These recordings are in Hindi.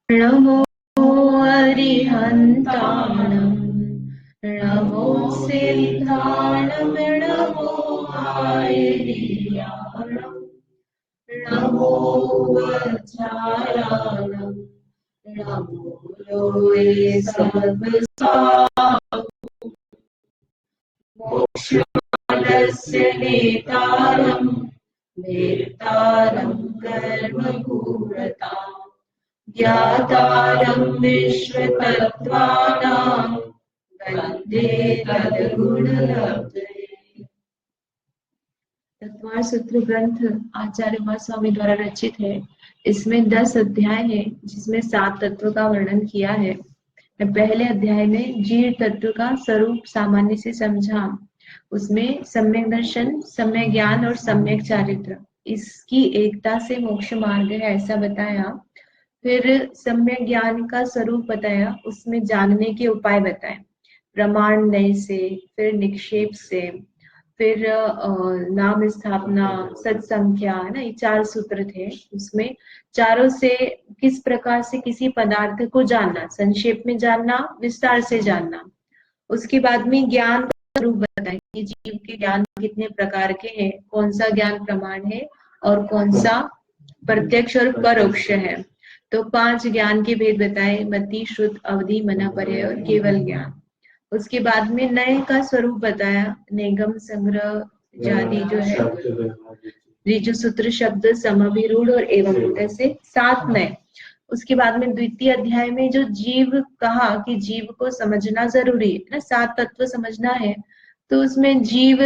नमो अरिहन्ताणं नमो सिद्धाणं नमो आयर्याणं नमो वज्रायाणं नमो लोये सर्वसा मोक्षमार्गस्य नेतारं वेत्तारं कर्मभूरताम् ज्ञातारं विश्वतत्त्वानां वन्दे तद्गुणलब्धये। तत्वार सूत्र ग्रंथ आचार्य महास्वामी द्वारा रचित है। इसमें 10 अध्याय है, जिसमें 7 तत्व का वर्णन किया है। पहले अध्याय में जीव तत्व का स्वरूप सामान्य से समझा। उसमें सम्यक दर्शन, सम्यक ज्ञान और सम्यक चारित्र, इसकी एकता से मोक्ष मार्ग है, ऐसा बताया। फिर सम्यक ज्ञान का स्वरूप बताया, उसमें जानने के उपाय बताए, प्रमाण नय से, फिर निक्षेप से, फिर नाम स्थापना, सत्संख्या, है ना, ये 4 सूत्र थे। उसमें चारों से किस प्रकार से किसी पदार्थ को जानना, संक्षेप में जानना, विस्तार से जानना। उसके बाद में ज्ञान का स्वरूप बताया कि जीव के ज्ञान कितने प्रकार के हैं, कौन सा ज्ञान प्रमाण है और कौन सा प्रत्यक्ष और परोक्ष है। तो 5 ज्ञान के भेद बताए, मति, श्रुत, अवधि, मना, पर्याय और केवल ज्ञान। उसके बाद में नय का स्वरूप बताया, निगम, संग्रह, जाति जो है, ऋजु, सूत्र, शब्द, समभिरूढ़ और एवं, ऐसे 7 नय। उसके बाद में द्वितीय अध्याय में जो जीव कहा कि जीव को समझना जरूरी है ना, 7 तत्व समझना है। तो उसमें जीव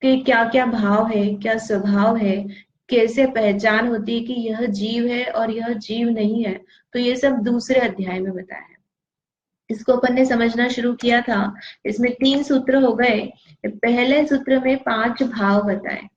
के क्या क्या भाव है, क्या स्वभाव है, कैसे पहचान होती है कि यह जीव है और यह जीव नहीं है, तो ये सब दूसरे अध्याय में बताया है। इसको अपन ने समझना शुरू किया था। इसमें 3 सूत्र हो गए। पहले सूत्र में 5 भाव बताए,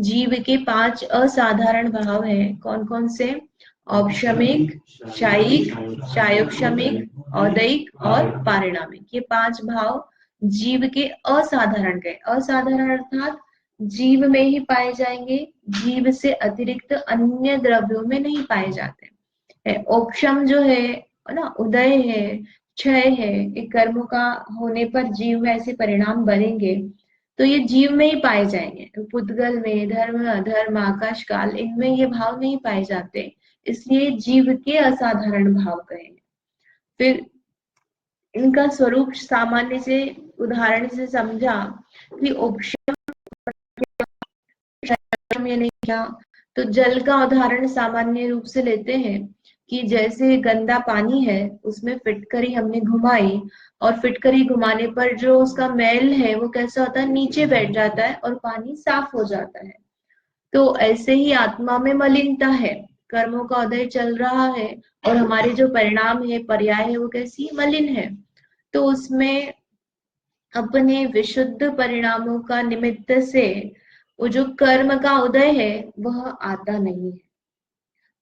जीव के 5 असाधारण भाव हैं। कौन कौन से? औपशमिक, शायिक, शायोपशमिक, औदैक और पारिणामिक। ये 5 भाव जीव के असाधारण गए। असाधारण अर्थात जीव में ही पाए जाएंगे, जीव से अतिरिक्त अन्य द्रव्यों में नहीं पाए जाते। औपशम जो है ना, उदय है, क्षय है, ये कर्मों का होने पर जीव में ऐसे परिणाम बनेंगे, तो ये जीव में ही पाए जाएंगे। पुद्गल में, धर्म, अधर्म, आकाश काल, इनमें ये भाव नहीं पाए जाते, इसलिए जीव के असाधारण भाव कहे। फिर इनका स्वरूप सामान्य से उदाहरण से समझा कि उपशम ये नहीं क्या, तो जल का उदाहरण सामान्य रूप से लेते हैं कि जैसे गंदा पानी है, उसमें फिटकरी हमने घुमाई और फिटकरी घुमाने पर जो उसका मैल है वो कैसा होता है, नीचे बैठ जाता है और पानी साफ हो जाता है। तो ऐसे ही आत्मा में मलिनता है, कर्मों का उदय चल रहा है और हमारे जो परिणाम है, पर्याय है, वो कैसी मलिन है। तो उसमें अपने विशुद्ध परिणामों का निमित्त से वो जो कर्म का उदय है वह आता नहीं है।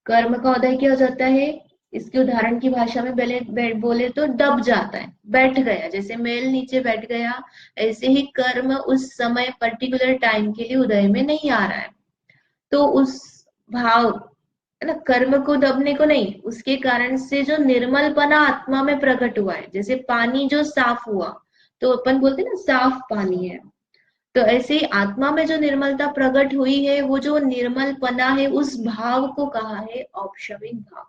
कर्म का उदय क्या हो जाता है, इसके उदाहरण की भाषा में बोले तो दब जाता है, बैठ गया, जैसे मेल नीचे बैठ गया, ऐसे ही कर्म उस समय पर्टिकुलर टाइम के लिए उदय में नहीं आ रहा है। तो उस भाव है ना, कर्म को दबने को नहीं, उसके कारण से जो निर्मलपना आत्मा में प्रकट हुआ है, जैसे पानी जो साफ हुआ, तो अपन बोलते हैं ना साफ पानी है, तो ऐसे ही आत्मा में जो निर्मलता प्रकट हुई है, वो जो निर्मलपना है, उस भाव को कहा है औपशमिक भाव।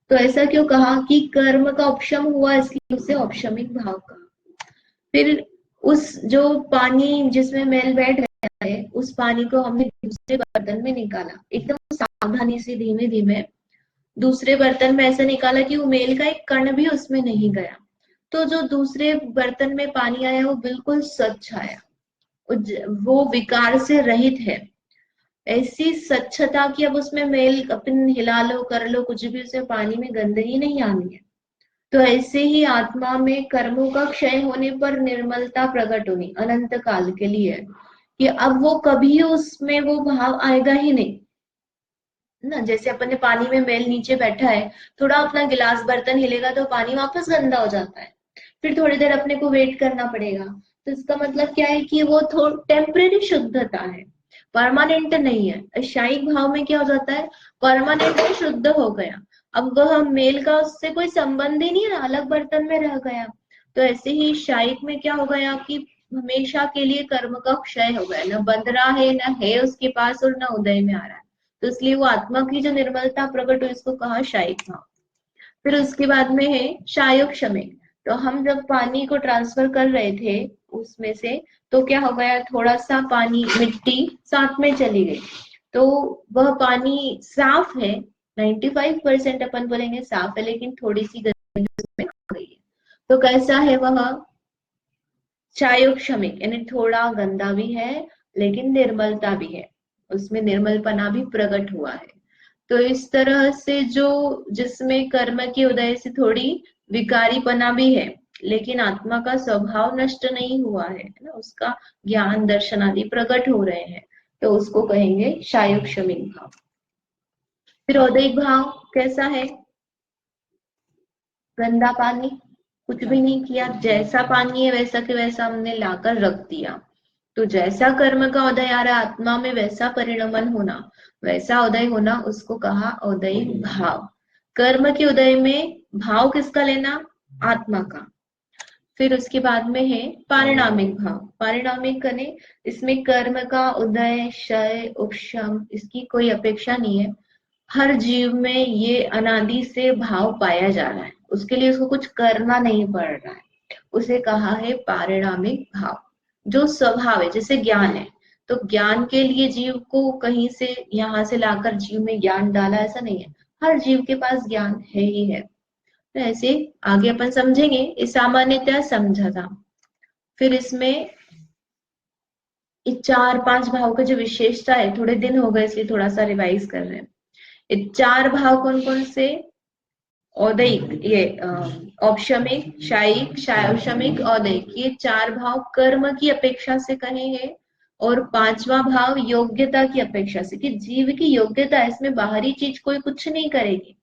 तो ऐसा क्यों कहा कि कर्म का उपशम हुआ, इसलिए उसे औपशमिक भाव कहा। फिर उस जो पानी जिसमें मैल बैठ गया है, उस पानी को हमने दूसरे बर्तन में निकाला, एकदम सावधानी से, धीमे धीमे दूसरे बर्तन में ऐसा निकाला कि वो मेल का एक कण भी उसमें नहीं गया। तो जो दूसरे बर्तन में पानी आया वो बिल्कुल स्वच्छ आया, वो विकार से रहित है। ऐसी स्वच्छता की अब उसमें मेल अपन हिला लो, कर लो कुछ भी, उसे पानी में गंदगी नहीं आनी है। तो ऐसे ही आत्मा में कर्मों का क्षय होने पर निर्मलता प्रकट होनी अनंत काल के लिए, कि अब वो कभी उसमें वो भाव आएगा ही नहीं ना। जैसे अपन ने पानी में मेल नीचे बैठा है, थोड़ा अपना गिलास बर्तन हिलेगा तो पानी वापस गंदा हो जाता है, फिर थोड़ी देर अपने को वेट करना पड़ेगा। तो इसका मतलब क्या है कि वो टेम्परेरी शुद्धता है, परमानेंट नहीं है। शायिक भाव में क्या हो जाता है, परमानेंट शुद्ध हो गया। अब वह मेल का उससे कोई संबंध ही नहीं रहा, अलग बर्तन में रह गया। तो ऐसे ही शायिक में क्या हो गया कि हमेशा के लिए कर्म का क्षय हो गया, न बंध रहा है, न है उसके पास, और न उदय में आ रहा है। तो इसलिए वो आत्मा की जो निर्मलता प्रकट हुई, इसको कहा शायिक भाव। फिर उसके बाद में है शायोक्षमिक। तो हम जब पानी को ट्रांसफर कर रहे थे उसमें से, तो क्या हो गया, थोड़ा सा पानी, मिट्टी साथ में चली गई। तो वह पानी साफ है, 95% अपन बोलेंगे साफ है, लेकिन थोड़ी सी गंदगी उसमें आ गई है। तो कैसा है वह, क्षायोक्षमिक, यानी थोड़ा गंदा भी है लेकिन निर्मलता भी है, उसमें निर्मलपना भी प्रकट हुआ है। तो इस तरह से जो, जिसमें कर्म के उदय से थोड़ी विकारीपना भी है, लेकिन आत्मा का स्वभाव नष्ट नहीं हुआ है ना, उसका ज्ञान दर्शन आदि प्रकट हो रहे हैं, तो उसको कहेंगे शायोक्षमिक भाव। फिर औदैहिक भाव कैसा है, गंदा पानी, कुछ भी नहीं किया, जैसा पानी है वैसा के वैसा हमने लाकर रख दिया। तो जैसा कर्म का उदय आ रहा है आत्मा में, वैसा परिणमन होना, वैसा उदय होना, उसको कहा औदैहिक भाव। कर्म के उदय में भाव किसका लेना, आत्मा का। फिर उसके बाद में है पारिणामिक भाव। पारिणामिक कने, इसमें कर्म का उदय, क्षय, उपशम, इसकी कोई अपेक्षा नहीं है। हर जीव में ये अनादि से भाव पाया जा रहा है, उसके लिए उसको कुछ करना नहीं पड़ रहा है, उसे कहा है पारिणामिक भाव। जो स्वभाव है, जैसे ज्ञान है, तो ज्ञान के लिए जीव को कहीं से यहाँ से लाकर जीव में ज्ञान डाला, ऐसा नहीं है, हर जीव के पास ज्ञान है ही है। तो ऐसे आगे अपन समझेंगे, इस सामान्यतः समझा था। फिर इसमें इस 4-5 भाव का जो विशेषता है, थोड़े दिन हो गए इसलिए थोड़ा सा रिवाइज कर रहे हैं। ये 4 भाव कौन कौन से, औदैहिक, ये औपशमिक, शायिक, शायोशमिक, औदैहिक, ये 4 भाव कर्म की अपेक्षा से कहे हैं। और 5वां भाव योग्यता की अपेक्षा से, कि जीव की योग्यता, इसमें बाहरी चीज कोई कुछ नहीं करेगी।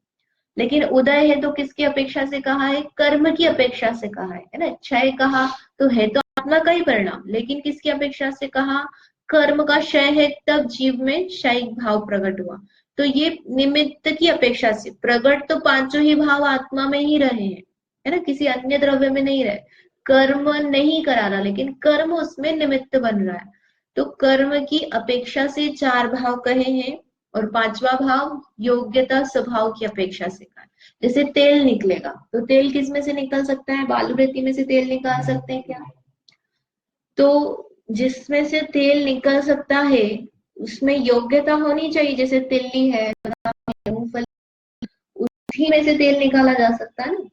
लेकिन उदय है तो किसकी अपेक्षा से कहा है, कर्म की अपेक्षा से कहा है ना। क्षय कहा तो है तो आत्मा का ही परिणाम, लेकिन किसकी अपेक्षा से कहा, कर्म का क्षय है, तब जीव में शायिक भाव प्रकट हुआ। तो ये निमित्त की अपेक्षा से प्रकट, तो पांचों ही भाव आत्मा में ही रहे हैं, है ना, किसी अन्य द्रव्य में नहीं रहे। कर्म नहीं करा रहा, लेकिन कर्म उसमें निमित्त बन रहा है। तो कर्म की अपेक्षा से 4 भाव कहे हैं। और 5वां भाव योग्यता स्वभाव की अपेक्षा से कहा। जैसे तेल निकलेगा, तो तेल किस में से निकल सकता है, बालू रेती में से तेल निकाल सकते हैं क्या? तो जिसमें से तेल निकल सकता है उसमें योग्यता होनी चाहिए, जैसे तिल्ली है, मूंगफली, उसी में से तेल निकाला जा सकता है ना।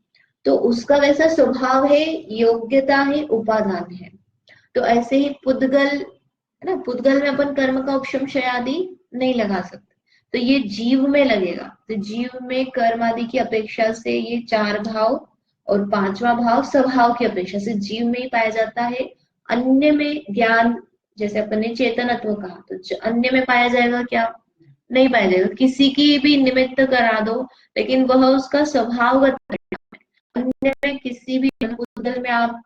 तो उसका वैसा स्वभाव है, योग्यता है, उपादान है। तो ऐसे ही पुद्गल है ना, पुद्गल में अपन कर्म का उपशम क्षय आदि नहीं लगा सकते, तो ये जीव में लगेगा। तो जीव में कर्म आदि की अपेक्षा से ये 4 भाव, और 5वां भाव स्वभाव की अपेक्षा से जीव में ही पाया जाता है। अन्य में ज्ञान, जैसे अपन ने चेतनत्व कहा, तो अन्य में पाया जाएगा क्या, नहीं पाया जाएगा। किसी की भी निमित्त करा दो, लेकिन वह उसका स्वभावगत परिणाम है। अन्य में किसी भी पुद्गल में आप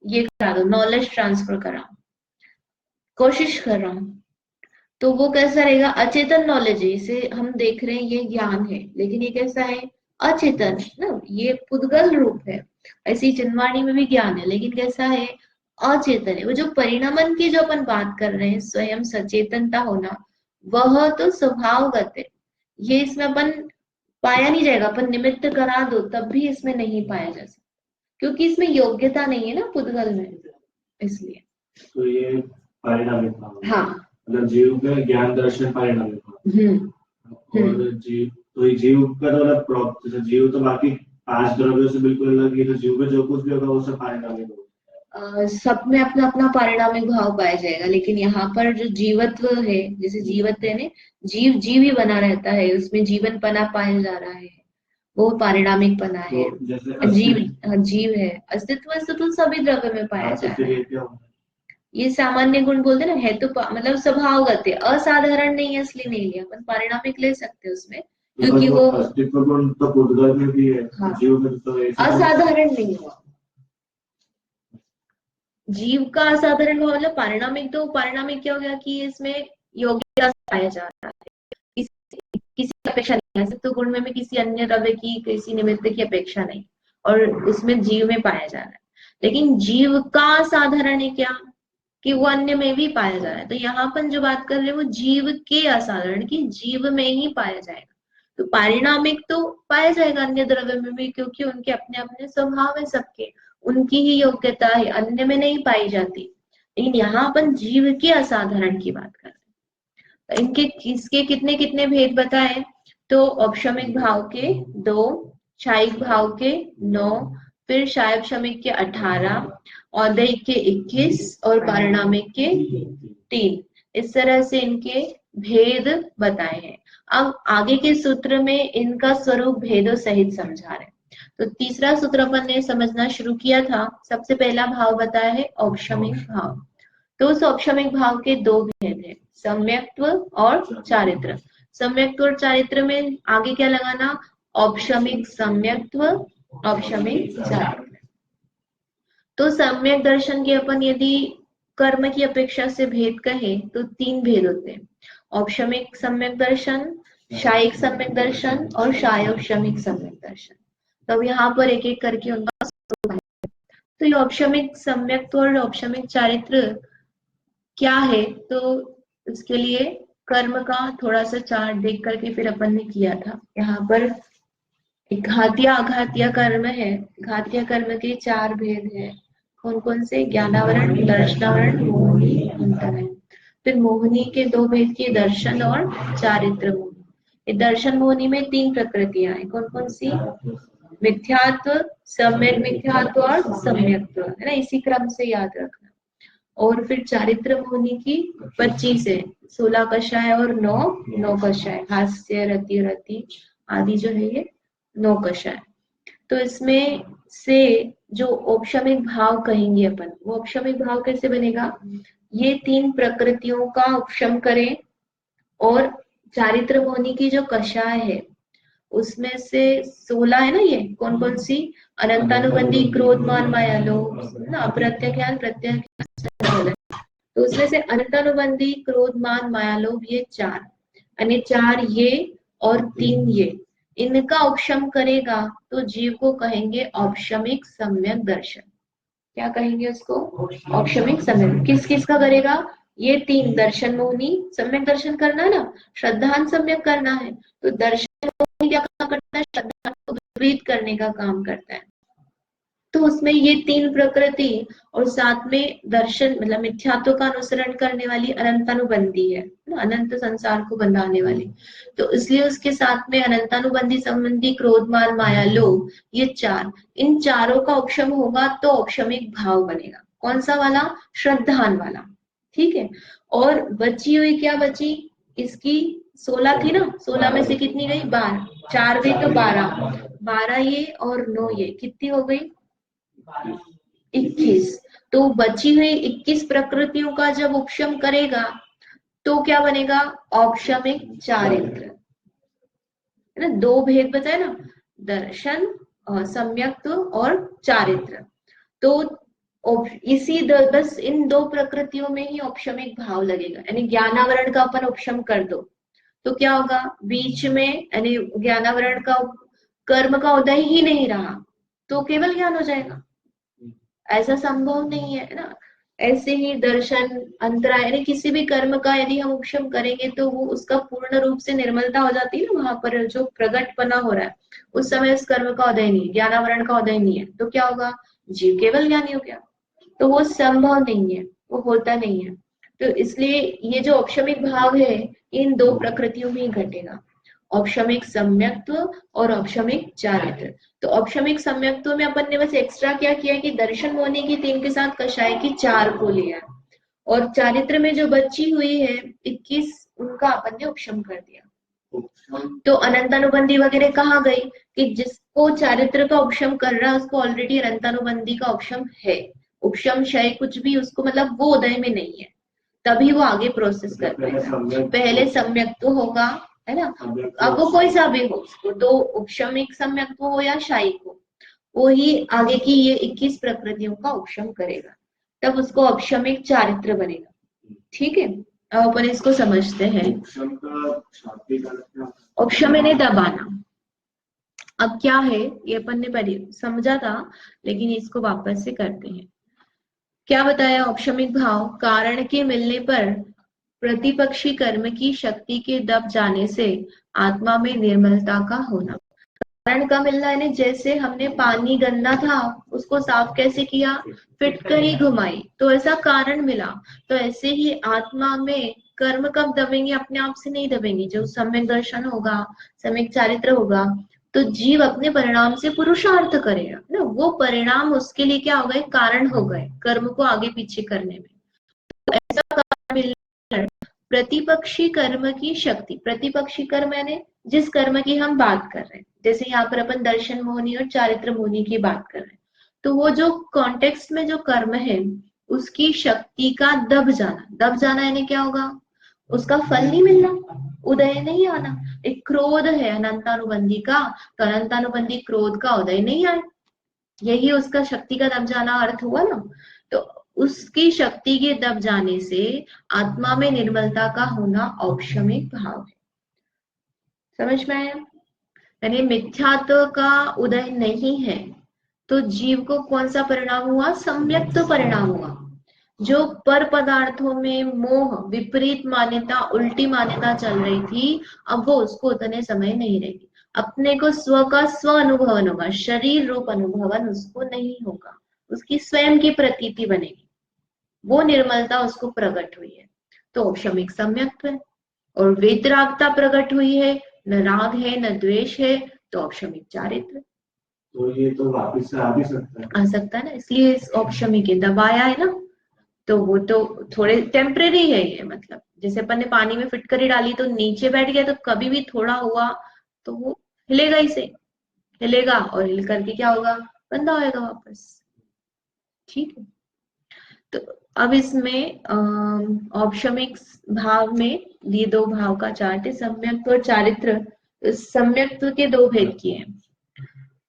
ये करा दो, नॉलेज ट्रांसफर करा, कोशिश कर रहा हूँ, तो वो कैसा रहेगा, अचेतन नॉलेज है, इसे हम देख रहे हैं ये ज्ञान है, लेकिन ये कैसा है, अचेतन ना, ये पुद्गल रूप है। ऐसी चिन्वाणी में भी ज्ञान है, लेकिन कैसा है, अचेतन है। वो जो परिणमन की जो अपन बात कर रहे हैं, स्वयं सचेतनता होना, वह तो स्वभावगत है, ये इसमें अपन पाया नहीं जाएगा। अपन निमित्त करा दो तब भी इसमें नहीं पाया जा सकता, क्योंकि इसमें योग्यता नहीं है ना पुद्गल में, इसलिए। तो ये परिणामिक भाव, हाँ, मतलब जीव का ज्ञान दर्शन परिणामिक भाव। और जीव, तो जीव का तो मतलब जैसे जीव तो बाकी 5 द्रव्यों से बिल्कुल अलग है, तो जीव में जो कुछ भी होगा वो सब पारिणामिक होगा। सब में अपना अपना पारिणामिक भाव पाया जाएगा, लेकिन यहाँ पर जो जीवत्व है, जैसे जीवत्व है ना, जीव जीव ही बना रहता है, उसमें जीवन पना पाया जा रहा है, वो पारिणामिक पना है। तो जीव, जीव है, अस्तित्व तो सभी द्रव्य में पाया जा रहा है। ये सामान्य गुण बोलते ना, है तो मतलब स्वभावगत है, असाधारण नहीं है, इसलिए नहीं लिया अपन, पारिणामिक ले सकते हैं उसमें, क्योंकि वो अस्तित्व गुण तो पुद्गल में भी है। हाँ, जीव में तो असाधारण नहीं हुआ। जीव का असाधारण भाव मतलब पारिणामिक, तो पारिणामिक क्या हो गया कि इसमें योग्यता पाया जा रहा है, किसी अपेक्षा नहीं। तो गुण में भी किसी अन्य द्रव्य की, किसी निमित्त की अपेक्षा नहीं, और उसमें जीव में पाया जा रहा है। लेकिन जीव का साधारण है क्या, कि वो अन्य में भी पाया जा रहा है। तो यहाँ पर जो बात कर रहे हैं वो जीव के असाधारण, की जीव में ही पाया जाएगा। तो पारिणामिक तो पाया जाएगा अन्य द्रव्य में भी, क्योंकि उनके अपने अपने स्वभाव है सबके, उनकी ही योग्यता है, अन्य में नहीं पाई जाती। लेकिन यहाँ अपन जीव के असाधारण की बात कर रहे हैं। इनके इसके कितने कितने भेद बताए, तो औपशमिक भाव के 2, क्षायिक भाव के 9, फिर शायब शमिक के 18, औदैहिक के 21 और पारिणामिक के 3। इस तरह से इनके भेद बताए हैं। अब आगे के सूत्र में इनका स्वरूप भेदों सहित समझा रहे हैं। तो तीसरा सूत्र अपन ने समझना शुरू किया था। सबसे पहला भाव बताया है औपशमिक भाव। तो उस औपशमिक भाव के 2 भेद है, सम्यक्त्व और चारित्र। सम्यक्त्व और चारित्र में आगे क्या लगाना, औपशमिक सम्यक्त्व, औपशमिक चारित्र। तो सम्यक दर्शन के अपन यदि कर्म की अपेक्षा से भेद कहें तो 3 भेद होते हैं, औपशमिक सम्यक दर्शन, शायिक सम्यक दर्शन और शायोपशमिक सम्यक दर्शन। तो अब यहाँ पर एक एक करके उनका, तो ये औपशमिक सम्यक्त्व और औपशमिक चारित्र क्या है, तो इसके लिए कर्म का थोड़ा सा चार्ट देख करके फिर अपन ने किया था। यहाँ पर घातीय अघातीय कर्म है। घातीय कर्म के 4 भेद है, कौन कौन से, ज्ञानावरण, दर्शनावरण, मोहिनी, अंतरण। फिर मोहिनी के 2 भेद किए, दर्शन और चारित्र मोहिनी। दर्शन मोहिनी में 3 प्रकृतियां हैं, कौन कौन सी, मिथ्यात्व, सम्यक मिथ्यात्व और सम्यक्त्व, है ना, इसी क्रम से याद रखना। और फिर चारित्र मोहिनी की 25 है, 16 कषाय और 9 कषाय, हास्य, रति रति आदि जो है ये 9 कषाय। तो इसमें से जो औपशमिक भाव कहेंगे अपन, वो औपशमिक भाव कैसे बनेगा, ये 3 प्रकृतियों का उपशम करें, और चारित्र मोहिनी की जो कषाय है उसमें से 16 है ना, ये कौन कौन सी, अनंतानुबंधी, क्रोध, मान, माया, लोभ, ना, अप्रत्यज्ञान, प्रत्यज्ञान। तो उसमें से अनंतानुबंधी, क्रोध, मान, माया, लोभ, ये 4, यानी 4 ये और 3 ये, इनका उपशम करेगा तो जीव को कहेंगे औपशमिक सम्यक दर्शन। क्या कहेंगे उसको, औपशमिक सम्यक। किस किस का करेगा, ये 3, दर्शन मोहिनी, सम्यक दर्शन करना है ना, श्रद्धान सम्यक करना है। तो दर्शन मोहिनी क्या करता है, श्रद्धा को विपरीत करने का काम करता है। तो उसमें ये 3 प्रकृति और साथ में दर्शन मतलब मिथ्यात्व का अनुसरण करने वाली अनंतानुबंधी है, अनंत संसार को बंधाने वाली। तो इसलिए उसके साथ में अनंतानुबंधी संबंधी, क्रोध, मान, माया, लोभ, ये 4, इन चारों का उपशम होगा तो औपशमिक भाव बनेगा। कौन सा वाला, श्रद्धान वाला, ठीक है। और बची हुई क्या बची, इसकी 16 थी ना, 16 में से कितनी गई, 12, 4 गई तो 12 ये और 9 ये, कितनी हो गई, 21। तो बची हुई 21 प्रकृतियों का जब उपशम करेगा तो क्या बनेगा, औपशमिक चारित्र, है ना। 2 भेद बताए ना, दर्शन, सम्यक्त्व और चारित्र। तो इसी बस इन 2 प्रकृतियों में ही औपशमिक भाव लगेगा। यानी ज्ञानावरण का अपन उपशम कर दो तो क्या होगा, बीच में यानी ज्ञानावरण का कर्म का उदय ही नहीं रहा तो केवल ज्ञान हो जाएगा, ऐसा संभव नहीं है ना। ऐसे ही दर्शन, अंतराय, यानी किसी भी कर्म का यदि हम उपशम करेंगे तो वो उसका पूर्ण रूप से निर्मलता हो जाती है ना, वहां पर जो प्रगटपना हो रहा है उस समय उस कर्म का उदय नहीं है, ज्ञानावरण का उदय नहीं है, तो क्या होगा, जीव केवल ज्ञानी हो गया। तो वो संभव नहीं है, वो होता नहीं है। तो इसलिए ये जो औपशमिक भाव है इन 2 प्रकृतियों में ही घटेगा, औपशमिक सम्यक्त्व और औपशमिक चारित्र। तो औपशमिक सम्यक्त्व में अपन ने बस एक्स्ट्रा क्या किया कि दर्शन मोहिनी की 3 के साथ कषाय की 4 को लिया, और चारित्र में जो बची हुई है 21 उनका अपन ने उपशम कर दिया। तो अनंतानुबंधी वगैरह कहाँ गई, कि जिसको चारित्र का उपशम कर रहा है उसको ऑलरेडी अनंतानुबंधी का उपशम है, उपशम क्षय कुछ भी उसको मतलब वो उदय में नहीं है, तभी वो आगे प्रोसेस कर पाएगा। पहले सम्यक्त्व होगा, है ना, अब वो कोई सा भी हो, तो उपशमिक सम्यक्त्व हो या शायिक हो, वो ही आगे की ये 21 प्रकृतियों का उपशम करेगा, तब उसको औपशमिक चारित्र बनेगा, ठीक है। अब अपन इसको समझते हैं। उपशम यानी दबाना। अब क्या है ये अपन ने पहले समझा था, लेकिन इसको वापस से करते हैं। क्या बताया? औपशमिक भाव कारण के मिलने पर प्रतिपक्षी कर्म की शक्ति के दब जाने से आत्मा में निर्मलता का होना। कारण का मिलना यानी जैसे हमने पानी गंदा था उसको साफ कैसे किया? फिटकरी घुमाई तो ऐसा कारण मिला। तो ऐसे ही आत्मा में कर्म कब दबेंगे? अपने आप से नहीं दबेंगे। जो सम्यक दर्शन होगा, सम्यक चारित्र होगा, तो जीव अपने परिणाम से पुरुषार्थ करेगा ना। वो परिणाम उसके लिए क्या हो गए? कारण हो गए कर्म को आगे पीछे करने में। तो ऐसा कारण मिलकर प्रतिपक्षी कर्म की शक्ति, प्रतिपक्षी कर्म यानी जिस कर्म की हम बात कर रहे हैं, जैसे यहाँ पर अपन दर्शन मोहनी और चारित्र मोहनी की बात कर रहे हैं, तो वो जो कॉन्टेक्स्ट में जो कर्म है उसकी शक्ति का दब जाना। दब जाना यानी क्या होगा? उसका फल नहीं मिलना, उदय नहीं आना। एक क्रोध है अनंतानुबंधी का, तो अनंतानुबंधी क्रोध का उदय नहीं आए, यही उसका शक्ति का दब जाना अर्थ हुआ ना। तो उसकी शक्ति के दब जाने से आत्मा में निर्मलता का होना औपशमिक भाव है। समझ में आया? यानी मिथ्यात्व का उदय नहीं है तो जीव को कौन सा परिणाम हुआ? सम्यक्त परिणाम हुआ। जो पर पदार्थों में मोह, विपरीत मान्यता, उल्टी मान्यता चल रही थी, अब वो उसको उतने समय नहीं रहेगी। अपने को स्व का स्व अनुभवन होगा, शरीर रूप अनुभवन उसको नहीं होगा, उसकी स्वयं की प्रतीति बनेगी, वो निर्मलता उसको प्रकट हुई है, तो औपशमिक सम्यक्त्व है। और वेतरागता प्रकट हुई है, न राग है न द्वेष है, तो औपशमिक चारित्र। तो ये तो वापिस से आ भी सकता है, आ सकता है ना, इसलिए इस औपशमिक दबाया है ना। तो वो तो थोड़े टेम्परेरी है ये, मतलब जैसे अपन ने पानी में फिटकरी डाली तो नीचे बैठ गया, तो कभी भी थोड़ा हुआ तो वो हिलेगा ही से, हिलेगा और हिल करके क्या होगा? गंदा होएगा वापस। ठीक है। तो अब इसमें औपशमिक भाव में ये दो भाव का चार्ट है, सम्यक्त्व और चारित्र। सम्यक्त्व के दो भेद किए हैं,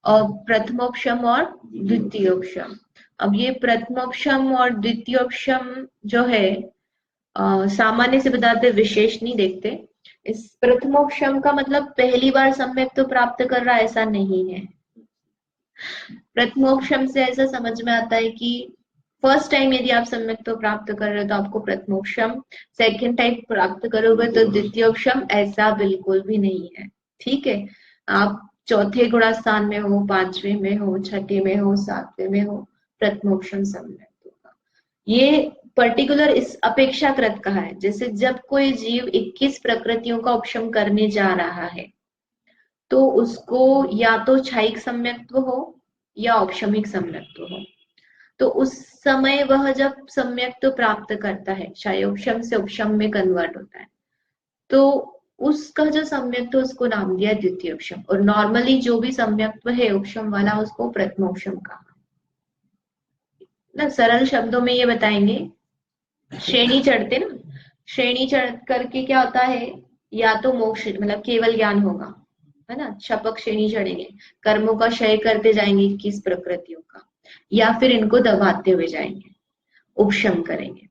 और प्रथमोपशम और द्वितीयोपशम। अब ये प्रथमोपशम और द्वितीयोपशम जो है सामान्य से बताते, विशेष नहीं देखते। इस प्रथमोपशम का मतलब पहली बार सम्यक तो प्राप्त कर रहा, ऐसा नहीं है। प्रथमोपशम से ऐसा समझ में आता है कि फर्स्ट टाइम यदि आप सम्यक तो प्राप्त कर रहे हो तो आपको प्रथमोपशम, सेकंड टाइम प्राप्त करोगे तो द्वितीयोपशम, ऐसा बिल्कुल भी नहीं है। ठीक है। आप चौथे गुणा स्थान में हो, पांचवें में हो, छठे में हो, सातवें में हो, प्रथमोपशम सम्यक होगा। ये पर्टिकुलर इस अपेक्षाकृत कहा है। जैसे जब कोई जीव 21 प्रकृतियों का उपशम करने जा रहा है तो उसको या तो क्षयिक सम्यक्त्व हो या औपशमिक सम्यक्त्व हो। तो उस समय वह जब सम्यक्त्व प्राप्त करता है, क्षयोपशम से उपशम में कन्वर्ट होता है, तो उसका जो सम्यक्त्व उसको नाम दिया द्वितीयोपशम। और नॉर्मली जो भी सम्यक्त्व है उपशम वाला उसको प्रथमोपशम कहा ना। सरल शब्दों में ये बताएंगे, श्रेणी चढ़ते ना, श्रेणी चढ़ करके क्या होता है? या तो मोक्ष मतलब केवल ज्ञान होगा, है ना, शपक श्रेणी चढ़ेंगे, कर्मों का क्षय करते जाएंगे 21 प्रकृतियों का, या फिर इनको दबाते हुए जाएंगे, उपशम करेंगे।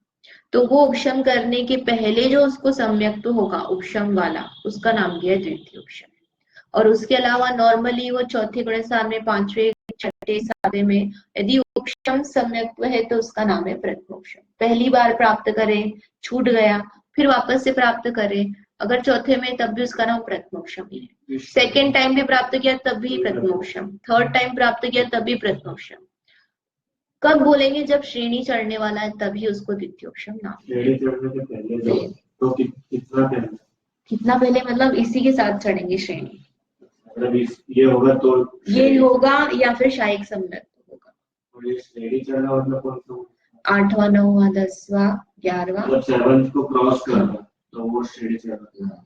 तो वो उपशम करने के पहले जो उसको सम्यक तो होगा उपशम वाला, उसका नाम दिया द्वितीय उपशम। और उसके अलावा नॉर्मली वो चौथे गुण स्थान में, पांचवें, छठे, सातवें में यदि उपशम सम्यक्त्व है तो उसका नाम है प्रथमोपशम। पहली बार प्राप्त करें, छूट गया, फिर वापस से प्राप्त करें, अगर चौथे में, तब भी उसका नाम प्रथमोपशम ही है। सेकेंड टाइम भी प्राप्त किया तब भी प्रथमोपशम, थर्ड टाइम प्राप्त किया तब भी प्रथमोपशम। कब बोलेंगे? जब श्रेणी चढ़ने वाला है तभी उसको द्वितीयोपशम नाम। श्रेणी चढ़ने के पहले तो कितना पहले? कितना पहले मतलब इसी के साथ चढ़ेंगे श्रेणी, मतलब ये होगा तो ये होगा, या फिर शायिक सम्यक होगा। और ये श्रेणी चढ़ना मतलब कौन सा? 8वां, 9वां, 10वां, 11वां, मतलब 7th को क्रॉस करना, तो वो श्रेणी चढ़ना।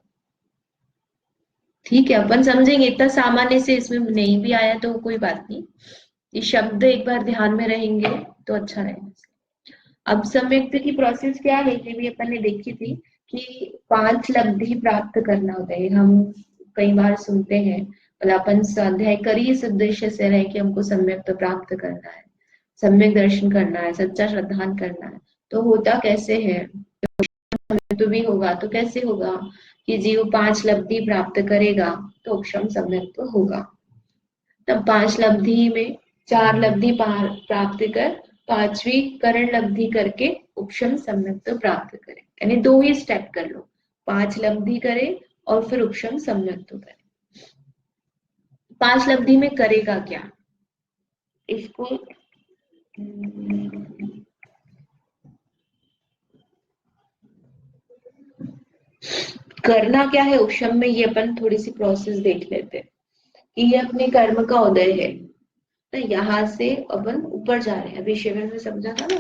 ठीक है, अपन समझेंगे। इतना सामान्य से इसमें नहीं भी आया तो कोई बात नहीं, ये शब्द एक बार ध्यान में रहेंगे तो अच्छा रहेगा। अब सम्यक्त्व की प्रोसेस क्या है, ये भी अपन ने देखी थी कि 5 लब्धि प्राप्त करना होता है। हम कई बार सुनते हैं, मतलब अपन स्वाध्याय करी इस उद्देश्य से रहे कि हमको सम्यक्त्व प्राप्त करना है, सम्यक दर्शन करना है, सच्चा श्रद्धान करना है। तो होता कैसे है? सम्यक्त्व भी होगा तो कैसे होगा कि जीव 5 लब्धि प्राप्त करेगा तो उपशम सम्यक्त्व होगा। तब 5 लब्धि में 4 लब्धि प्राप्त कर 5वीं करण लब्धि करके उपशम सम्यक्त्व प्राप्त करें, यानी 2 ही स्टेप कर लो, 5 लब्धि करे और फिर उपशम सम्यक्त्व करे। 5 लब्धि में करेगा क्या, इसको करना क्या है उपशम में, ये अपन थोड़ी सी प्रोसेस देख लेते हैं कि ये अपने कर्म का उदय है, तो यहाँ से अपन ऊपर जा रहे हैं। अभी शिविर में समझा था ना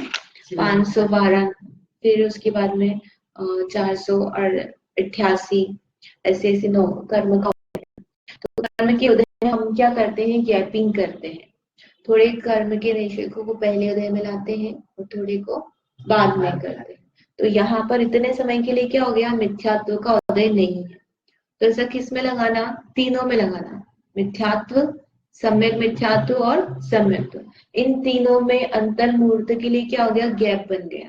512, फिर उसके बाद में 488, ऐसे ऐसे 9 कर्म का। तो कर्म के उदय में हम क्या करते हैं, गैपिंग करते हैं, थोड़े कर्म के निषेधों को पहले उदय में लाते हैं और थोड़े को बाद में करते हैं। तो यहाँ पर इतने समय के लिए क्या हो गया, मिथ्यात्व का उदय नहीं है। तो ऐसा किस में लगाना, तीनों में लगाना, मिथ्यात्व, सम्यक मिथ्यात्व और सम्यक्त्व, इन तीनों में अंतर मुहूर्त के लिए क्या हो गया, गैप बन गया।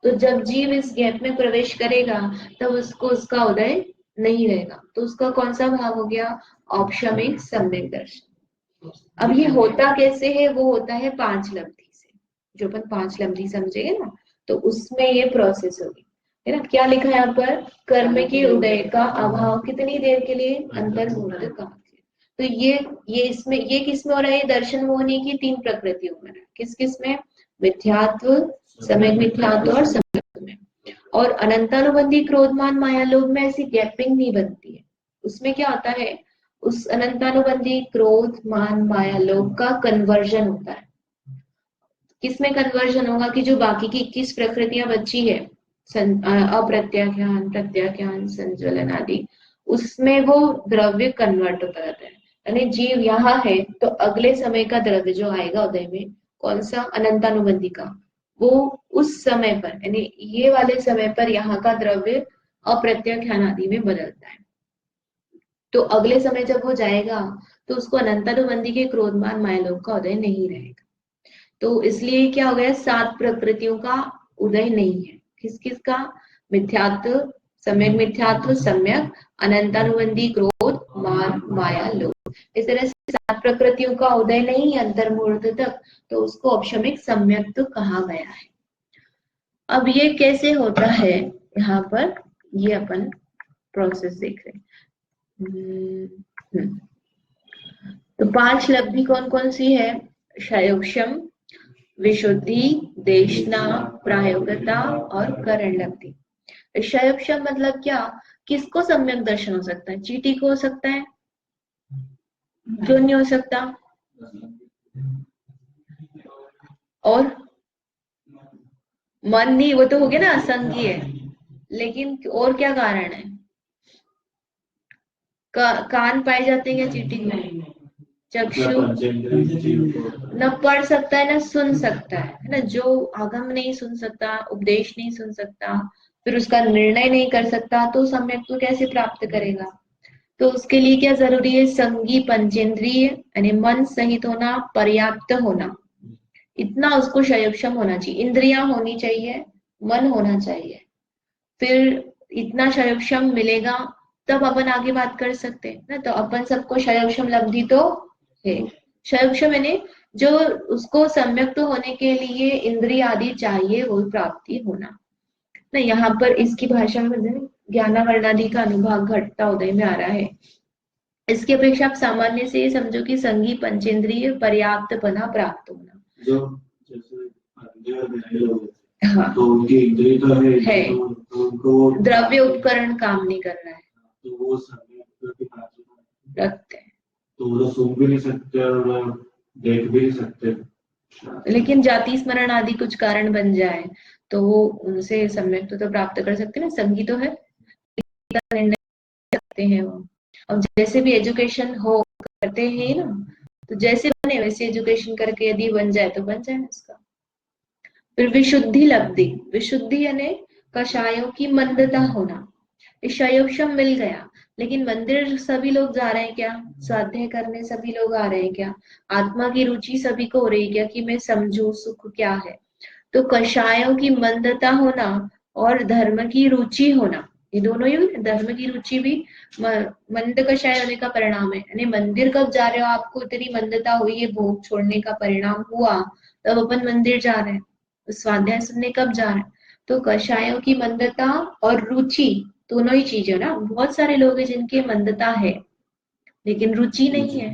तो जब जीव इस गैप में प्रवेश करेगा तब उसको उसका उदय नहीं रहेगा, तो उसका कौन सा भाव हो गया, औपशमिक सम्यक दर्शन। अब ये होता कैसे है, वो होता है 5 लब्धि से, जो अपन 5 लब्धि समझेंगे ना, तो उसमें ये प्रोसेस होगी, है ना। क्या लिखा है यहाँ पर, कर्म के उदय का अभाव कितनी देर के लिए, अंतर मुहूर्त काल के। तो ये इसमें, ये किस में हो रहा है, दर्शन मोहनी की 3 प्रकृतियों में, किस किस में, मिथ्यात्व, सम्यक मिथ्यात्व और सम्यक्त्व में। और अनंतानुबंधी क्रोधमान माया लोभ में ऐसी गैपिंग नहीं बनती है। उसमें क्या होता है, उस अनंतानुबंधी क्रोध मान माया लोभ का कन्वर्जन होता है। किसमें कन्वर्जन होगा कि जो बाकी की 21 प्रकृतियां बची है, अप्रत्याख्यान, प्रत्याख्यान, संज्वलन आदि, उसमें वो द्रव्य कन्वर्ट होता रहता है। यानी जीव यहाँ है तो अगले समय का द्रव्य जो आएगा उदय में, कौन सा, अनंतानुबंधी का, वो उस समय पर, यानी ये वाले समय पर यहाँ का द्रव्य अप्रत्याख्यान आदि में बदलता है। तो अगले समय जब वो जाएगा तो उसको अनंतानुबंधी के क्रोधमान मायालोभ का उदय नहीं रहेगा। तो इसलिए क्या हो गया, 7 प्रकृतियों का उदय नहीं है। किस किस का, मिथ्यात्व, सम्यक मिथ्यात्व, सम्यक, अनंतानुबंधी क्रोध मान माया लोभ, इस तरह से 7 प्रकृतियों का उदय नहीं है अंतर मुहूर्त तक, तो उसको औपशमिक सम्यक्त्व कहा गया है। अब ये कैसे होता है, यहाँ पर ये अपन प्रोसेस देख रहे हैं। तो 5 लब्धि कौन कौन सी है, क्षयोक्षम, विशुद्धि, देशना, प्रायोगिकता और करण लब्धि। क्षयोक्षम मतलब क्या, किसको सम्यक दर्शन हो सकता है, चींटी को हो सकता है, क्यों नहीं हो सकता, और मन नहीं, वो तो हो गया ना असंगी है, लेकिन और क्या कारण है, कान पाए जाते हैं क्या चींटी में, चक्षु न पढ़ सकता है न सुन सकता है ना, जो आगम नहीं सुन सकता, उपदेश नहीं सुन सकता, फिर उसका निर्णय नहीं कर सकता, तो सम्यक तो कैसे प्राप्त करेगा। तो उसके लिए क्या जरूरी है, संगी पंचेंद्रिय यानी मन सहित होना, पर्याप्त होना, इतना उसको क्षयक्षम होना चाहिए, इंद्रियां होनी चाहिए, मन होना चाहिए, फिर इतना क्षयक्षम मिलेगा तब अपन आगे बात कर सकते हैं ना। तो अपन सबको क्षयक्षम लब्धि तो है, क्षयक्षम यानी जो उसको सम्यक तो होने के लिए इंद्रिय आदि चाहिए, वो प्राप्ति होना ना। यहाँ पर इसकी भाषा में ज्ञानावर्णादि का अनुभाग घटता उदय में आ रहा है। इसकी अपेक्षा आप सामान्य से ये समझो कि संगी पंचेंद्रिय पर्याप्त बना प्राप्त होना, जो हाँ, तो उनकी इंद्रिय तो है तो उनको द्रव्य उपकरण काम नहीं कर रहा है, तो वो रखते हैं, तो वो सुन भी नहीं सकते और देख भी नहीं सकते, लेकिन जाति स्मरण आदि कुछ कारण बन जाए तो वो उनसे सम्यक तो प्राप्त कर सकते हैं ना, संगी तो है, निर्णय सकते हैं वो। अब जैसे भी एजुकेशन हो करते हैं ना, तो जैसे बने वैसे एजुकेशन करके यदि बन जाए तो बन जाए उसका। फिर विशुद्धि लब्धि, विशुद्धि यानी कषायों की मंदता होना, क्षयोक्षम मिल गया, लेकिन मंदिर सभी लोग जा रहे हैं क्या, स्वाध्याय करने सभी लोग आ रहे हैं क्या, आत्मा की रुचि सभी को हो रही है क्या कि मैं समझू सुख क्या है, तो कषायों की मंदता होना और धर्म की रुचि होना, ये दोनों ही हुए। धर्म की रुचि भी मंद कषाय होने का परिणाम है, यानी मंदिर कब जा रहे हो, आपको इतनी मंदता हुई है, भोग छोड़ने का परिणाम हुआ, तब अपन मंदिर जा रहे हैं, स्वाध्याय सुनने कब जा रहे हैं। तो कषायों की मंदता और रुचि दोनों ही चीजें ना, बहुत सारे लोग हैं जिनकी मंदता है लेकिन रुचि नहीं है,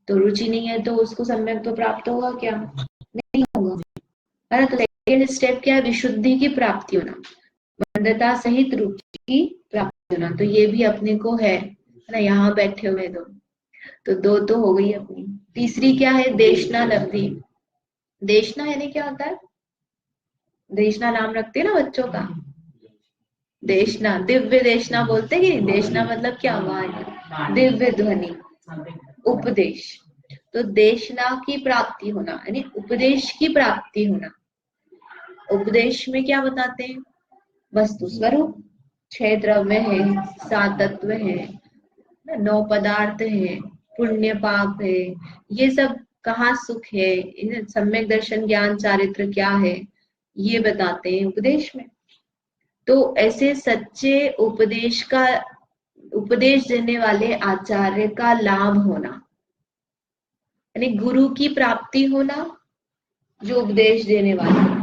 तो रुचि नहीं है तो उसको सम्यक तो प्राप्त होगा क्या, नहीं होगा, है ना। तो सेकेंड स्टेप क्या है, विशुद्धि की प्राप्ति होना, मंदता सहित रुचि की प्राप्ति होना, तो ये भी अपने को है ना, यहाँ बैठे हुए दो, तो दो तो हो गई अपनी। तीसरी क्या है, देशना लब्धि। देशना यानी क्या होता है, देशना नाम रखते हैं ना बच्चों का, देशना, दिव्य देशना बोलते हैं कि नहीं, देशना मतलब क्या, वाणी, दिव्य ध्वनि, उपदेश। तो देशना की प्राप्ति होना यानी उपदेश की प्राप्ति होना। उपदेश में क्या बताते हैं, वस्तु स्वरूप, 6 द्रव्य है, 7 तत्व है, 9 पदार्थ है, पुण्य पाप है, ये सब कहाँ सुख है, इन सम्यक दर्शन ज्ञान चारित्र क्या है, ये बताते हैं उपदेश में। तो ऐसे सच्चे उपदेश देने वाले आचार्य का लाभ होना, यानी गुरु की प्राप्ति होना, जो उपदेश देने वाले।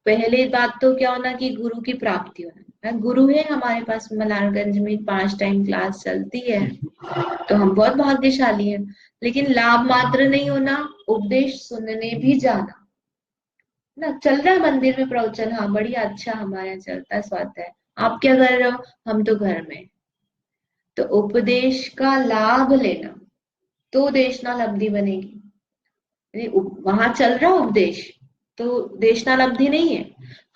पहले बात तो क्या होना कि गुरु की प्राप्ति होना, गुरु है हमारे पास, मलारगंज में 5 टाइम क्लास चलती है, तो हम बहुत भाग्यशाली हैं। लेकिन लाभ मात्र नहीं होना, उपदेश सुनने भी जाना ना। चल रहा है मंदिर में प्रवचन, हाँ बढ़िया, अच्छा हमारे यहाँ चलता है स्वाध्याय, आप क्या कर रहे हो, हम तो घर में। तो उपदेश का लाभ लेना तो देशना लब्धि बनेगी। वहां चल रहा उपदेश तो देशना लब्धि नहीं है,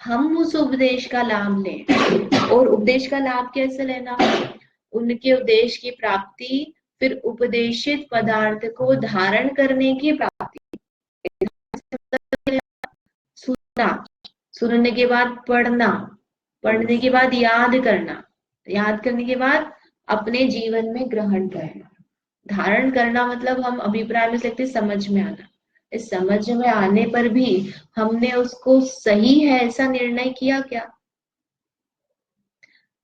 हम उस उपदेश का लाभ लें। और उपदेश का लाभ कैसे लेना, उनके उपदेश की प्राप्ति, फिर उपदेशित पदार्थ को धारण करने की प्राप्ति। सुनना, सुनने के बाद पढ़ना, पढ़ने के बाद याद करना, याद करने के बाद अपने जीवन में ग्रहण करना। धारण करना मतलब हम अभिप्राय में लिखते समझ में आना, इस समझ में आने पर भी हमने उसको सही है ऐसा निर्णय किया क्या,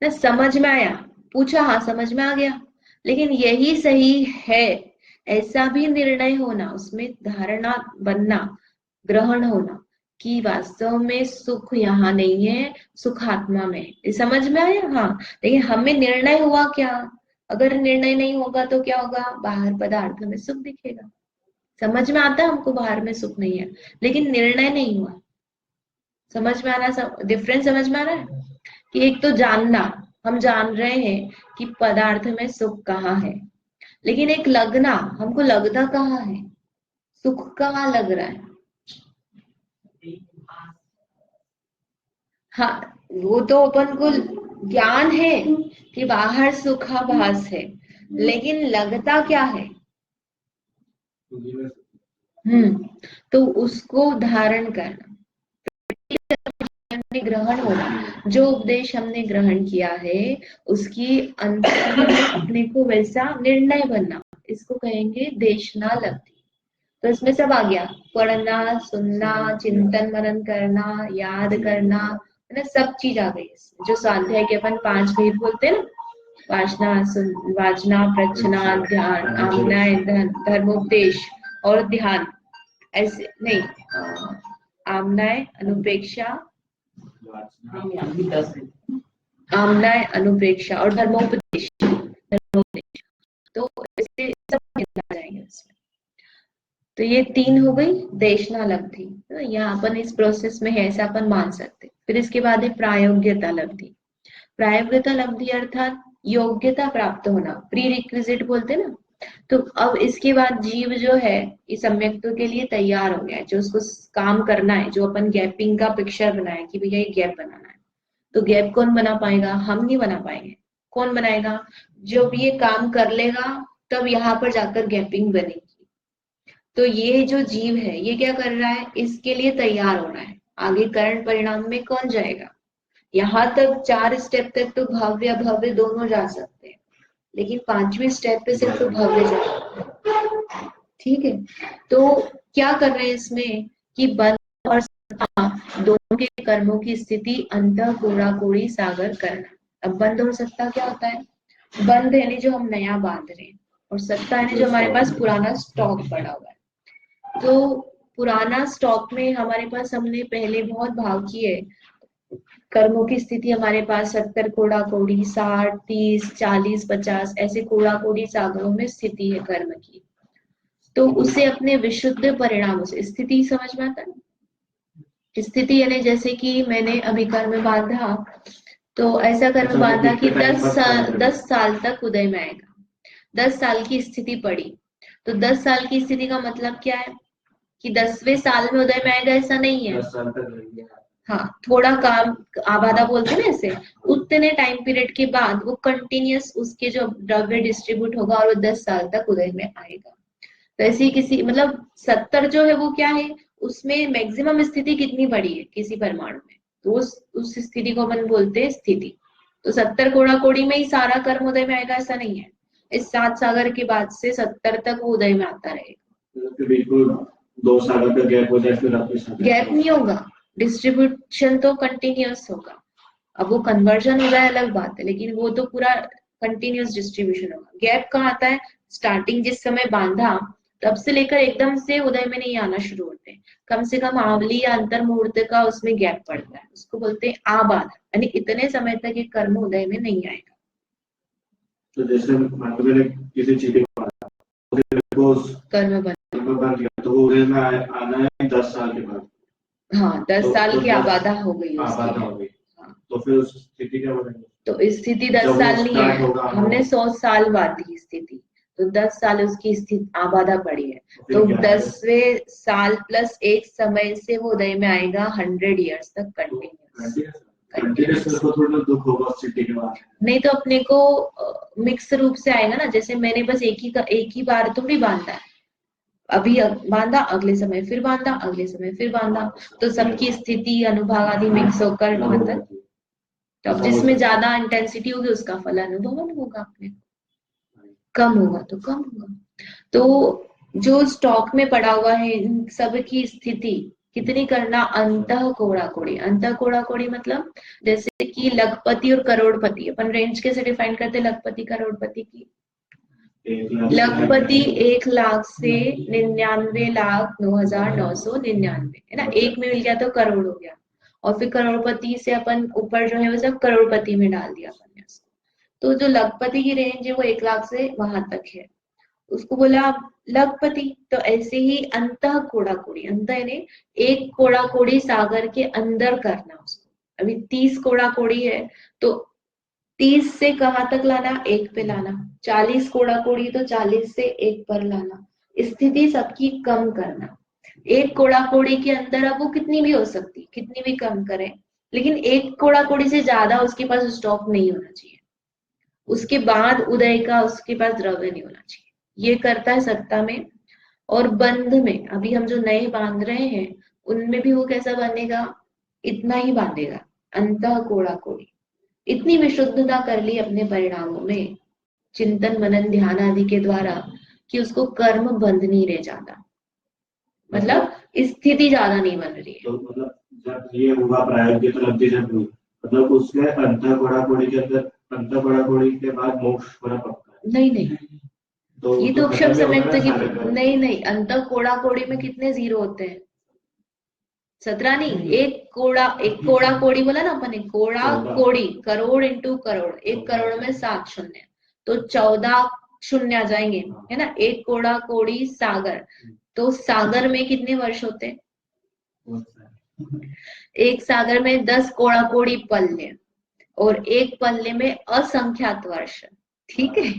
ना समझ में आया, पूछा, हाँ समझ में आ गया, लेकिन यही सही है ऐसा भी निर्णय होना, उसमें धारणा बनना, ग्रहण होना कि वास्तव में सुख यहाँ नहीं है, सुख आत्मा में है। समझ में आया, हाँ। लेकिन हमें निर्णय हुआ क्या, अगर निर्णय नहीं होगा तो क्या होगा, बाहर पदार्थ में सुख दिखेगा। समझ में आता है हमको बाहर में सुख नहीं है, लेकिन निर्णय नहीं हुआ। समझ में आना, डिफरेंस समझ में आ रहा है कि एक तो जानना, हम जान रहे हैं कि पदार्थ में सुख कहाँ है, लेकिन एक लगना, हमको लगता कहाँ है, सुख कहाँ लग रहा है। हाँ, वो तो अपन को ज्ञान है कि बाहर सुखाभास है, लेकिन लगता क्या है, तो उसको धारण करना, ग्रहण होना, जो उपदेश हमने ग्रहण किया है उसकी अंतर में अपने को वैसा निर्णय बनना, इसको कहेंगे देशना लब्धि। तो इसमें सब आ गया, पढ़ना, सुनना, चिंतन मनन करना, याद करना, है ना, सब चीज आ गई। जो स्वाध्याय के अपन 5 भेद बोलते हैं ना, वाचना, प्रच्छना, ध्यान, आमनाय, धर्मोपदेश और ध्यान, ऐसे नहीं, आमनाय, अनुपेक्षा, आमनाय, अनुप्रेक्षा और धर्मोपदेश, तो ऐसे सब जाएंगे इसमें। तो ये 3 हो गई देशना लब्धि, तो यहाँ अपन इस प्रोसेस में है ऐसा अपन मान सकते। फिर इसके बाद है प्रायोग्यता लब्धि। प्रायोग्यता लब्धि अर्थात योग्यता प्राप्त होना, प्री रिक्विजिट बोलते ना। तो अब इसके बाद जीव जो है इस सम्यक्त्व के लिए तैयार हो गया है, जो उसको काम करना है, जो अपन गैपिंग का पिक्चर बनाया कि भैया ये गैप बनाना है, तो गैप कौन बना पाएगा, हम नहीं बना पाएंगे, कौन बनाएगा, जब ये काम कर लेगा तब यहाँ पर जाकर गैपिंग बनेगी। तो ये जो जीव है ये क्या कर रहा है, इसके लिए तैयार हो रहा है, आगे कारण परिणाम में कौन जाएगा। यहाँ तक 4 स्टेप तक तो भव्य अभव्य दोनों जा सकते हैं, लेकिन 5वें स्टेप पे सिर्फ तो भव्य जाएगा। ठीक है, तो क्या कर रहे हैं इसमें कि बंध और दोनों के कर्मों की स्थिति अंतः कोड़ा कोड़ी सागर करना। अब बंद और सत्ता क्या होता है? बंद यानी जो हम नया बांध रहे हैं, और सत्ता यानी जो हमारे पास पुराना स्टॉक पड़ा हुआ है। तो पुराना स्टॉक में हमारे पास हमने पहले बहुत भाव किए, कर्मों की स्थिति हमारे पास 70 कोड़ा कोड़ी, 60, 30, 40, 50 ऐसे कोड़ा कोड़ी सागरों में स्थिति है कर्म की। तो उसे अपने विशुद्ध परिणामों से, स्थिति समझ में आता है? स्थिति यानी जैसे कि मैंने अभी कर्म बांधा, तो ऐसा कर्म बांधा कि 10 साल तक उदय में आएगा, 10 साल की स्थिति पड़ी। तो 10 साल की स्थिति का मतलब क्या है कि 10वें साल में उदय में आएगा ऐसा नहीं है। 10 साल तक हाँ, थोड़ा काम आबादा बोलते हैं ना ऐसे, उतने टाइम पीरियड के बाद वो कंटिन्यूअस उसके जो द्रव्य डिस्ट्रीब्यूट होगा और वो 10 साल तक उदय में आएगा। तो ऐसी किसी मतलब 70 जो है वो क्या है, उसमें मैक्सिमम स्थिति कितनी बड़ी है किसी परमाणु में, तो उस स्थिति को अपन बोलते हैं स्थिति। तो 70 कोड़ा कोड़ी में ही सारा कर्म उदय में आएगा ऐसा नहीं है, इस 7 सागर के बाद से 70 तक वो उदय में आता रहेगा। बिल्कुल 2 साल का गैप हो जाए फिर गैप नहीं होगा, डिस्ट्रीब्यूशन तो कंटिन्यूअस होगा। अब वो कन्वर्जन हो जाए अलग बात है, लेकिन वो तो पूरा कंटिन्यूअस डिस्ट्रीब्यूशन होगा। गैप कहाँ आता है? स्टार्टिंग जिस समय बांधा तब से लेकर एकदम से उदय में नहीं आना शुरू होते, कम से कम आवली या अंतर मुहूर्त का उसमें गैप पड़ता है, उसको बोलते हैं आबाद, यानी इतने समय तक ये कर्म उदय में नहीं आएगा। तो जैसे मैंने किसी चीटी को कर्म बन गया तो वो उदय में आना है 10 साल के बाद। हाँ, 10 साल की आबादा हो गई आबादा हो गई। तो फिर उस स्थिति क्या बनेगी? तो स्थिति 10 साल नहीं है, हमने 100 साल बांधी स्थिति, तो 10 साल उसकी स्थिति आबादा पड़ी है, तो 10वें साल प्लस 1 समय से वो उदय में आएगा 100 ईयर्स तक कंटिन्यूअस। तो थोड़ा दुख होगा स्थिति के बाद। नहीं तो अपने को मिक्स रूप से आएगा ना, जैसे मैंने बस एक ही बार थोड़ी बांधा है, अभी बांधा अगले समय फिर बांधा अगले समय फिर बांधा, तो सबकी स्थिति अनुभाग आदि मिक्स होकर वहां तक, तो अब जिसमें ज्यादा इंटेंसिटी होगी उसका फल अनुभवन होगा, अपने कम होगा तो कम होगा। तो जो स्टॉक में पड़ा हुआ है इन सब की स्थिति कितनी करना, अंतः कोड़ा कोड़ी। अंतः कोड़ा कोड़ी मतलब जैसे कि लखपति और करोड़पति, अपन रेंज कैसे डिफाइन करते हैं लखपति करोड़पति की? लखपति 1 लाख से 99,09,999 है ना, एक में मिल गया तो करोड़ हो गया, और फिर करोड़पति से अपन ऊपर जो है वो सब करोड़पति में डाल दिया अपन ने उसको। तो जो लखपति की रेंज है वो 1 लाख से वहां तक है, उसको बोला लखपति। तो ऐसे ही अंतः कोड़ा कोड़ी, अंत यानी एक कोड़ा कोड़ी सागर के अंदर करना उसको। अभी 30 कोड़ा कोड़ी है तो 30 से कहाँ तक लाना, 1 पे लाना। 40 कोड़ा कोड़ी तो 40 से 1 पर लाना। स्थिति सबकी कम करना। 1 कोड़ा कोड़ी के अंदर अब वो कितनी भी हो सकती, कितनी भी कम करे, लेकिन 1 कोड़ा कोड़ी से ज्यादा उसके पास स्टॉक नहीं होना चाहिए, उसके बाद उदय का उसके पास द्रव्य नहीं होना चाहिए। ये करता है सत्ता में। और बंध में अभी हम जो नए बांध रहे हैं उनमें भी वो कैसा बनेगा, इतना ही बांधेगा, अंतः कोड़ा कोड़ी। इतनी विशुद्धता कर ली अपने परिणामों में, चिंतन मनन ध्यान आदि के द्वारा, कि उसको कर्म बंध नहीं रह जाता, मतलब स्थिति ज्यादा नहीं बन रही है। तो मतलब जब ये हुआ प्रायोगिक उपलब्धि जब हुई, मतलब उसके अंतः कोड़ा कोड़ी के अंदर, अंतः कोड़ा कोड़ी के बाद मोक्ष होना पक्का है? नहीं तो ये तो उपशम समय की नहीं, अंतः कोड़ा कोड़ी में कितने जीरो होते हैं? 17 नहीं, एक कोड़ा कोड़ी बोला ना अपन ने, कोड़ा कोड़ी, करोड़ इंटू करोड़, 1 करोड़ में 7 शून्य, तो 14 शून्य आ जाएंगे, है ना। 1 कोड़ा कोड़ी सागर, तो सागर में कितने वर्ष होते हैं? एक सागर में 10 कोड़ा कोड़ी पल्ले, और एक पल्ले में असंख्यात वर्ष, ठीक है।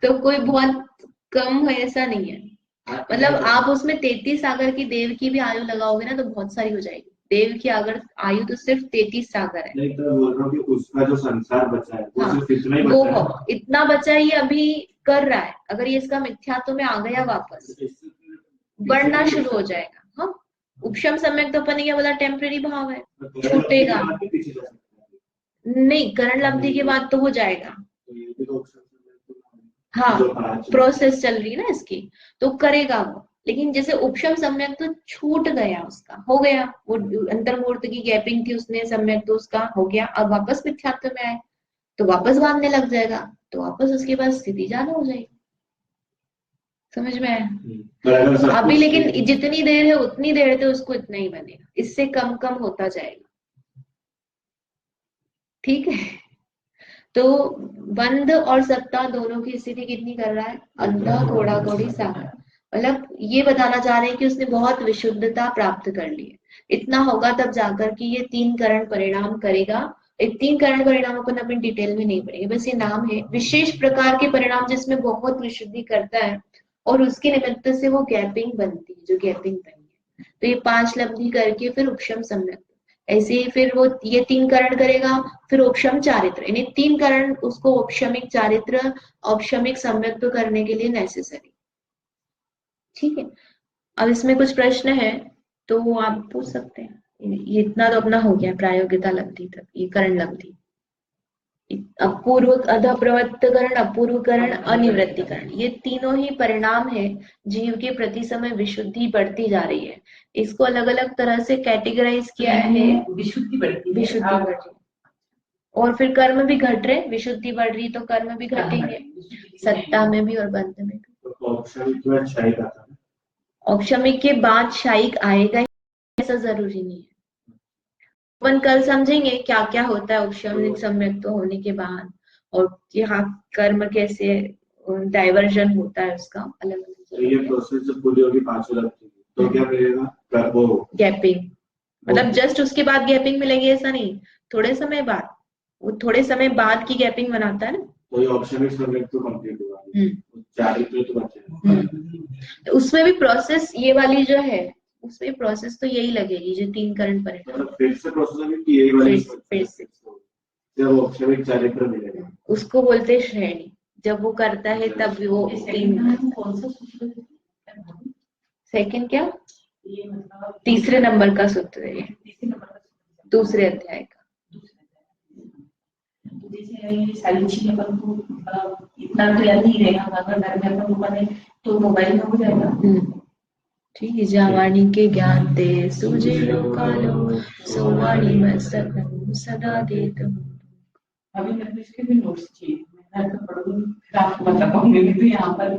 तो कोई बहुत कम है ऐसा नहीं है, मतलब आप उसमें 33 सागर की देव की भी आयु लगाओगे ना तो बहुत सारी हो जाएगी। देव की अगर आयु तो सिर्फ 33 सागर है। नहीं, तो बोल रहा हूँ कि उसका जो संसार बचा है वो सिर्फ इतना ही बचा है। इतना बचा ही अभी कर रहा है, अगर ये इसका मिथ्यात्व में आ गया वापस बढ़ना शुरू हो जाएगा। हाँ, उपशम समय तो अपन ने क्या बोला, टेम्परेरी भाव है, छूटेगा नहीं, करण लब्धि के बाद तो हो जाएगा। हाँ, प्रोसेस चल रही है ना इसकी, तो करेगा वो, लेकिन जैसे उपशम सम्यक तो छूट गया, उसका हो गया, वो अंतर्मुहूर्त की गैपिंग थी उसने, सम्यक तो उसका हो गया, अब वापस मिथ्यात्व में आए तो वापस बांधने लग जाएगा, तो वापस उसके बाद स्थिति ज्यादा हो जाएगी। समझ में आया? अभी लेकिन जितनी देर है उतनी देर तो उसको इतना ही बनेगा, इससे कम कम होता जाएगा। ठीक है, तो बंध और सत्ता दोनों की स्थिति कितनी कर रहा है? अंधा घोड़ा घोड़ी सागर। मतलब ये बताना चाह रहे हैं कि उसने बहुत विशुद्धता प्राप्त कर ली है। इतना होगा तब जाकर कि ये 3 करण परिणाम करेगा। 3 करण परिणामों को अपन डिटेल में नहीं पढ़ेंगे, बस ये नाम है विशेष प्रकार के परिणाम जिसमें बहुत विशुद्धि करता है और उसके निमित्त से वो गैपिंग बनती है, जो गैपिंग बनी है। तो ये 5 लब्धि करके फिर उपशम सम्यक, ऐसे ही फिर वो ये 3 करण करेगा, फिर औपशम चारित्र, यानी 3 करण उसको औपशमिक चारित्र, औपशमिक सम्यक्त्व करने के लिए नेसेसरी। ठीक है, अब इसमें कुछ प्रश्न है तो वो आप पूछ सकते हैं। ये इतना तो अपना हो गया प्रायोगिकता लब्धि तक, ये करण लब्धि। अपूर्व अधप्रवृत्तकरण, अपूर्वकरण, अनिवृत्तिकरण, ये तीनों ही परिणाम है जीव के प्रति समय विशुद्धि बढ़ती जा रही है। इसको अलग अलग तरह से कैटेगराइज किया है। विशुद्धि बढ़ती बढ़ रही, और फिर कर्म भी घट रहे, विशुद्धि बढ़ रही तो कर्म भी घटेंगे, सत्ता में भी और बंध में भी। औपशमिक के बाद शायिक आएगा ही, ऐसा जरूरी नहीं है। अपन कल समझेंगे क्या क्या होता है औपशमिक सम्यक्त्व होने के बाद, और यहाँ कर्म कैसे डाइवर्जन होता है उसका अलग अलग। ये प्रोसेस जब पूरी होगी 5 लब्धि तो क्या करेगा? वो गैपिंग, मतलब जस्ट उसके बाद गैपिंग मिलेगी ऐसा नहीं, थोड़े समय बाद, वो थोड़े समय बाद की गैपिंग बनाता है ना, तो ये ऑप्शनिक सम्यक्त्व तो कंप्लीट होगा, चारित्र तो बचेगा। तो उसमें भी प्रोसेस ये वाली जो है, उसमें प्रोसेस तो यही लगेगी जो 3 करण परिणाम, फिर से प्रोसेस अभी कि यही वाली फिर से जब ऑप्शनिक चारित्र मिलेगा उसको बोलते श्रेणी, जब वो करता है तब वो 3। सेकंड क्या? तीसरे नंबर का सूत्र है, दूसरे अध्याय का। इतना तो याद नहीं रहेगा, अगर घर में अपन बने तो मोबाइल में हो जाएगा। ठीक है, जावाणी के ज्ञान ते सूझे लो कालो, सोवाणी मस्तक सदा देत। अभी मैं इसके भी नोट्स चाहिए, मैं तो पढ़ूंगी, फिर आपको बता पाऊंगी। तो यहाँ पर